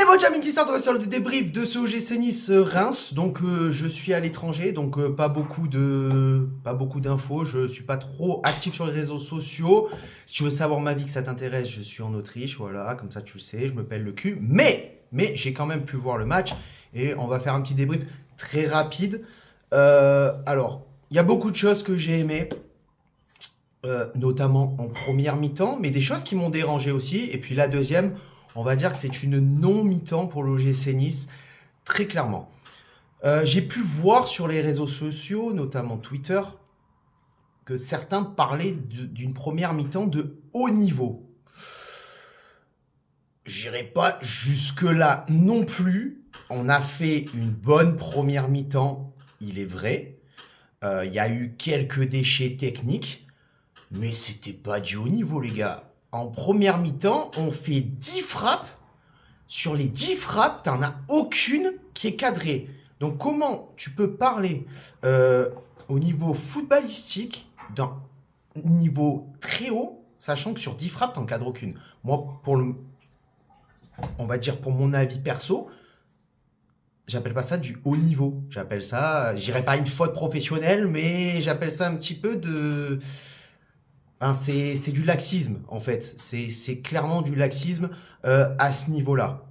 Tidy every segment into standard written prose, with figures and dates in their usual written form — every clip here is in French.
Et bon, Jamie qui sort, on va sur le débrief de ce OGC Nice Reims. Donc, je suis à l'étranger, donc pas beaucoup d'infos. Je suis pas trop actif sur les réseaux sociaux. Si tu veux savoir ma vie, que ça t'intéresse, je suis en Autriche, voilà, comme ça tu le sais, je me pèle le cul. Mais j'ai quand même pu voir le match et on va faire un petit débrief très rapide. Alors, il y a beaucoup de choses que j'ai aimées. Notamment en première mi-temps, mais des choses qui m'ont dérangé aussi. Et puis la deuxième, on va dire que c'est une non-mi-temps pour l'OGC Nice, très clairement. J'ai pu voir sur les réseaux sociaux, notamment Twitter, que certains parlaient d'une première mi-temps de haut niveau. J'irai pas jusque-là non plus. On a fait une bonne première mi-temps, il est vrai. Il y a eu quelques déchets techniques. Mais c'était pas du haut niveau, les gars. En première mi-temps, on fait 10 frappes. Sur les 10 frappes, t'en as aucune qui est cadrée. Donc comment tu peux parler au niveau footballistique d'un niveau très haut, sachant que sur 10 frappes, t'en cadres aucune. Moi, on va dire pour mon avis perso, j'appelle pas ça du haut niveau. J'appelle ça, j'irais pas une faute professionnelle, mais j'appelle ça un petit peu de... Hein, c'est du laxisme, en fait. C'est clairement du laxisme à ce niveau-là.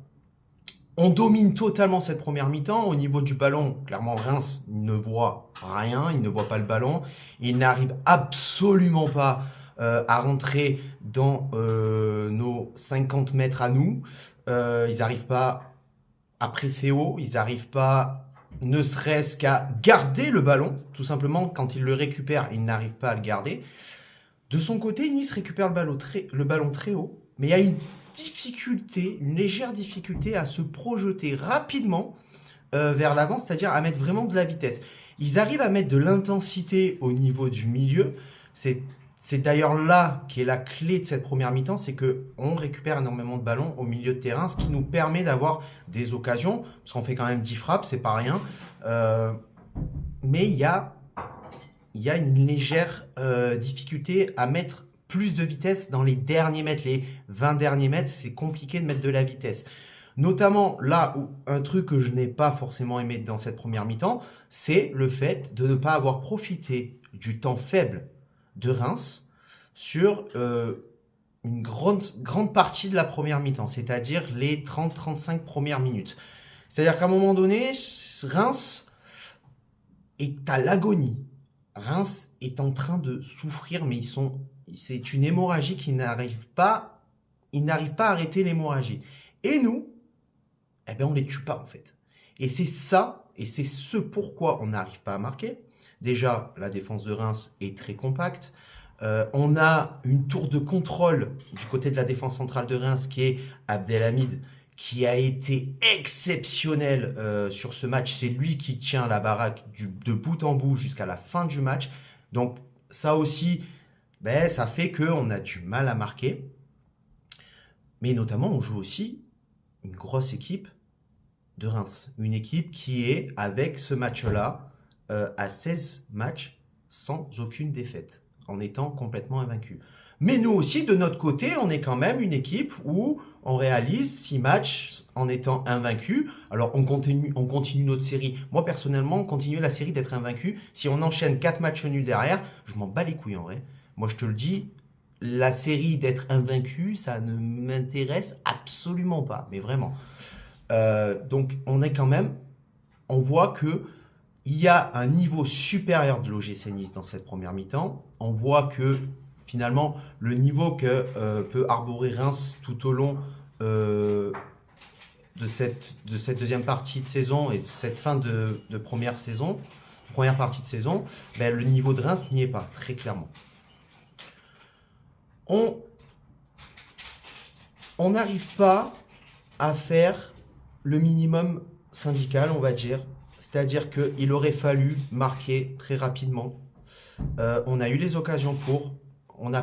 On domine totalement cette première mi-temps. Au niveau du ballon, clairement, Reims ne voit rien. Il ne voit pas le ballon. Il n'arrive absolument pas à rentrer dans nos 50 mètres à nous. Ils n'arrivent pas à presser haut. Ils n'arrivent pas, ne serait-ce qu'à garder le ballon. Tout simplement, quand ils le récupèrent, ils n'arrivent pas à le garder. De son côté, Nice récupère le ballon très haut, mais il y a une difficulté, une légère difficulté à se projeter rapidement vers l'avant, c'est-à-dire à mettre vraiment de la vitesse. Ils arrivent à mettre de l'intensité au niveau du milieu. C'est d'ailleurs là qui est la clé de cette première mi-temps, c'est qu'on récupère énormément de ballons au milieu de terrain, ce qui nous permet d'avoir des occasions, parce qu'on fait quand même 10 frappes, c'est pas rien. Mais il y a une légère difficulté à mettre plus de vitesse dans les derniers mètres. Les 20 derniers mètres, c'est compliqué de mettre de la vitesse. Notamment là où un truc que je n'ai pas forcément aimé dans cette première mi-temps, c'est le fait de ne pas avoir profité du temps faible de Reims sur une grande partie de la première mi-temps, c'est-à-dire les 30-35 premières minutes. C'est-à-dire qu'à un moment donné, Reims est à l'agonie. Reims est en train de souffrir, mais c'est une hémorragie qui n'arrive pas, ils n'arrivent pas à arrêter l'hémorragie. Et nous, eh ben on les tue pas en fait. Et c'est ça, et c'est ce pourquoi on n'arrive pas à marquer. Déjà, la défense de Reims est très compacte. On a une tour de contrôle du côté de la défense centrale de Reims qui est Abdelhamid, qui a été exceptionnel sur ce match. C'est lui qui tient la baraque de bout en bout jusqu'à la fin du match. Donc ça aussi, ça fait qu'on a du mal à marquer. Mais notamment, on joue aussi une grosse équipe de Reims. Une équipe qui est, avec ce match-là, à 16 matchs sans aucune défaite, en étant complètement invaincu. Mais nous aussi, de notre côté, on est quand même une équipe où on réalise 6 matchs en étant invaincu. Alors, on continue notre série. Moi, personnellement, continuer la série d'être invaincu, si on enchaîne 4 matchs nuls derrière, je m'en bats les couilles en vrai. Moi, je te le dis, la série d'être invaincu, ça ne m'intéresse absolument pas. Mais vraiment. Donc, on voit que il y a un niveau supérieur de l'OGC Nice dans cette première mi-temps. On voit que finalement, le niveau que peut arborer Reims tout au long de cette deuxième partie de saison et de cette fin de première partie de saison, le niveau de Reims n'y est pas, très clairement. On n'arrive pas à faire le minimum syndical, on va dire. C'est-à-dire qu'il aurait fallu marquer très rapidement. On a eu les occasions pour... On n'a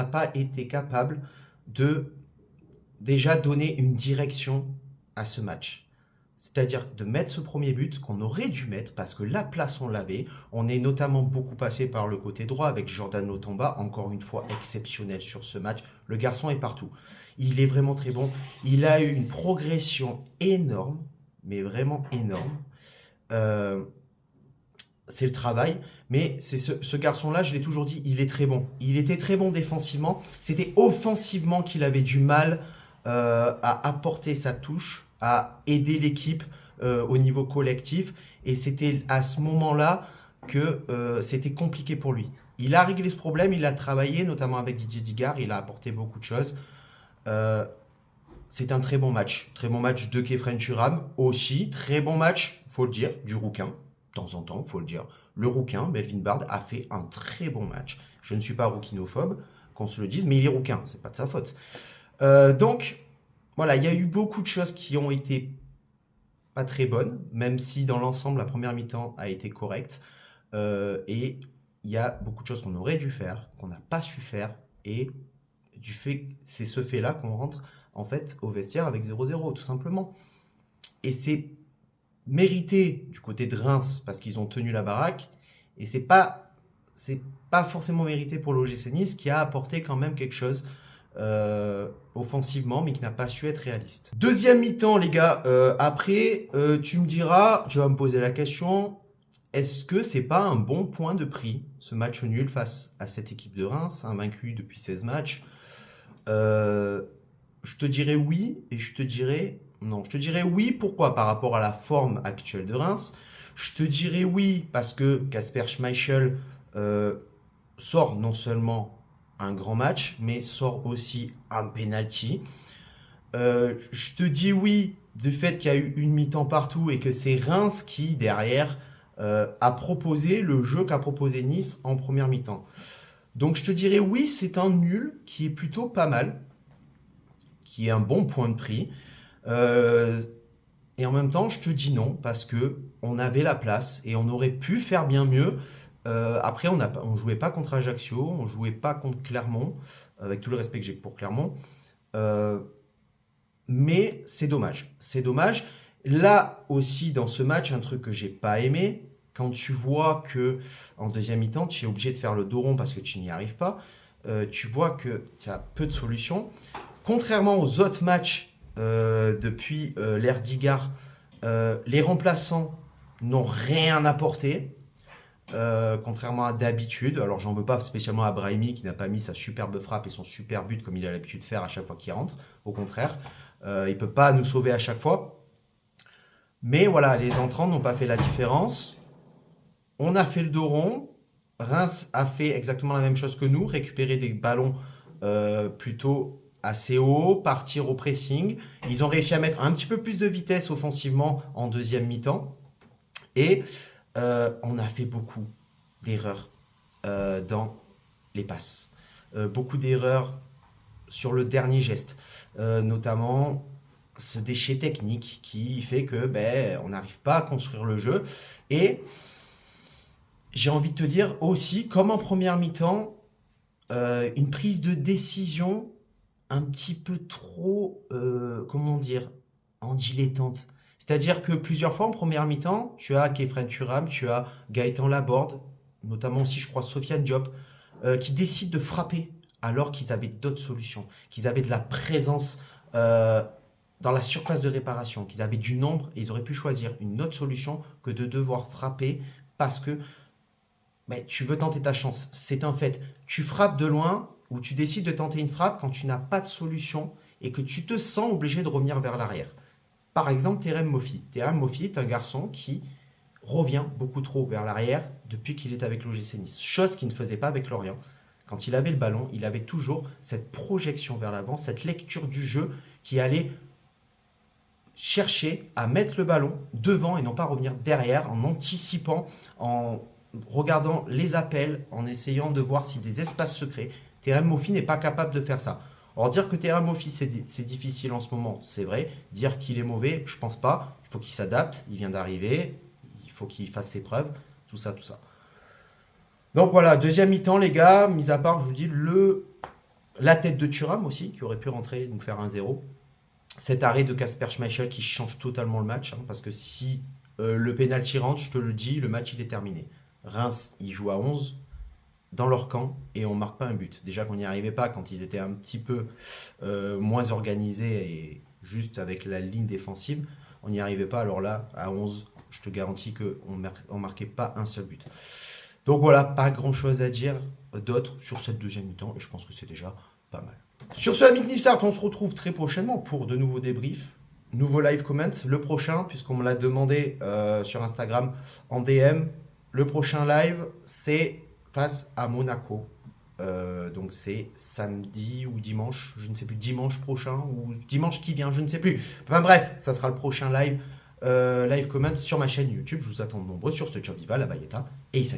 pas été capable de déjà donner une direction à ce match. C'est-à-dire de mettre ce premier but qu'on aurait dû mettre parce que la place on l'avait. On est notamment beaucoup passé par le côté droit avec Jordan Lotomba, encore une fois exceptionnel sur ce match. Le garçon est partout. Il est vraiment très bon. Il a eu une progression énorme, mais vraiment énorme. Euh, c'est le travail, mais c'est ce garçon-là, je l'ai toujours dit, il est très bon. Il était très bon défensivement. C'était offensivement qu'il avait du mal à apporter sa touche, à aider l'équipe au niveau collectif. Et c'était à ce moment-là que c'était compliqué pour lui. Il a réglé ce problème, il a travaillé, notamment avec Didier Digard, il a apporté beaucoup de choses. Euh, c'est un très bon match. Très bon match de Kefren Turam aussi. Très bon match, faut le dire, du Rouquin. De temps en temps, faut le dire. Le Rouquin, Melvin Bard, a fait un très bon match. Je ne suis pas rouquinophobe, qu'on se le dise, mais il est Rouquin, c'est pas de sa faute. Donc, voilà, il y a eu beaucoup de choses qui ont été pas très bonnes, même si dans l'ensemble, la première mi-temps a été correcte. Et il y a beaucoup de choses qu'on aurait dû faire, qu'on n'a pas su faire, et c'est ce fait-là qu'on rentre en fait au vestiaire avec 0-0, tout simplement. Et c'est mérité du côté de Reims parce qu'ils ont tenu la baraque, et c'est pas forcément mérité pour l'OGC Nice qui a apporté quand même quelque chose offensivement, mais qui n'a pas su être réaliste. Deuxième mi-temps, les gars. Après, tu me diras, tu vas me poser la question, est-ce que c'est pas un bon point de prix, ce match nul face à cette équipe de Reims, invaincu depuis 16 matchs? Je te dirais oui et je te dirais non. Je te dirais oui, pourquoi? Par rapport à la forme actuelle de Reims. Je te dirais oui parce que Kasper Schmeichel sort non seulement un grand match, mais sort aussi un penalty. Je te dis oui du fait qu'il y a eu une mi-temps partout et que c'est Reims qui, derrière, a proposé le jeu qu'a proposé Nice en première mi-temps. Donc je te dirais oui, c'est un nul qui est plutôt pas mal, qui est un bon point de prix. Et en même temps, je te dis non, parce que on avait la place et on aurait pu faire bien mieux. Après, on jouait pas contre Ajaccio, on jouait pas contre Clermont, avec tout le respect que j'ai pour Clermont. Euh, mais c'est dommage. C'est dommage. Là aussi, dans ce match, un truc que j'ai pas aimé, quand tu vois que en deuxième mi-temps, tu es obligé de faire le dos rond parce que tu n'y arrives pas, tu vois que tu as peu de solutions. Contrairement aux autres matchs depuis l'ère d'Igard, les remplaçants n'ont rien apporté. Contrairement à d'habitude, alors j'en veux pas spécialement à Brahimi qui n'a pas mis sa superbe frappe et son super but comme il a l'habitude de faire à chaque fois qu'il rentre. Au contraire, il peut pas nous sauver à chaque fois. Mais voilà, les entrants n'ont pas fait la différence. On a fait le dos rond. Reims a fait exactement la même chose que nous, récupérer des ballons plutôt assez haut, partir au pressing. Ils ont réussi à mettre un petit peu plus de vitesse offensivement en deuxième mi-temps. Et on a fait beaucoup d'erreurs dans les passes. Beaucoup d'erreurs sur le dernier geste. Notamment ce déchet technique qui fait que on n'arrive pas à construire le jeu. Et j'ai envie de te dire aussi, comme en première mi-temps, une prise de décision un petit peu trop, comment dire, en dilettante. C'est-à-dire que plusieurs fois en première mi-temps, tu as Kefren Turam, tu as Gaëtan Laborde, notamment aussi, je crois, Sofiane Diop, qui décident de frapper alors qu'ils avaient d'autres solutions, qu'ils avaient de la présence dans la surface de réparation, qu'ils avaient du nombre et ils auraient pu choisir une autre solution que de devoir frapper parce que tu veux tenter ta chance. C'est un fait. Tu frappes de loin ou tu décides de tenter une frappe quand tu n'as pas de solution et que tu te sens obligé de revenir vers l'arrière. Par exemple, Terem Moffi. Terem Moffi est un garçon qui revient beaucoup trop vers l'arrière depuis qu'il est avec l'OGC Nice. Chose qu'il ne faisait pas avec Lorient. Quand il avait le ballon, il avait toujours cette projection vers l'avant, cette lecture du jeu qui allait chercher à mettre le ballon devant et non pas revenir derrière en anticipant, en regardant les appels, en essayant de voir si des espaces se créent. Terem Moffi n'est pas capable de faire ça. Alors dire que Terem Moffi c'est difficile en ce moment, c'est vrai. Dire qu'il est mauvais, je pense pas. Il faut qu'il s'adapte, il vient d'arriver, il faut qu'il fasse ses preuves, tout ça, tout ça. Donc voilà, deuxième mi-temps les gars, mis à part, je vous dis, la tête de Thuram aussi, qui aurait pu rentrer, nous faire 1-0. Cet arrêt de Kasper Schmeichel qui change totalement le match, parce que si le pénalty rentre, je te le dis, le match il est terminé. Reims, il joue à 11, dans leur camp et on marque pas un but. Déjà qu'on n'y arrivait pas quand ils étaient un petit peu moins organisés et juste avec la ligne défensive, on n'y arrivait pas. Alors là, à 11, je te garantis qu'on marquait pas un seul but. Donc voilà, pas grand chose à dire d'autre sur cette deuxième mi-temps et je pense que c'est déjà pas mal. Sur ce, Amic Nistart, on se retrouve très prochainement pour de nouveaux débriefs, nouveau live comment. Le prochain, puisqu'on me l'a demandé sur Instagram en DM, le prochain live, c'est face à Monaco. Donc c'est samedi ou dimanche, je ne sais plus, dimanche prochain ou dimanche qui vient, je ne sais plus. Enfin bref, ça sera le prochain live, live comment sur ma chaîne YouTube. Je vous attends de nombreux sur ce Job Viva, la Bayeta et Issa.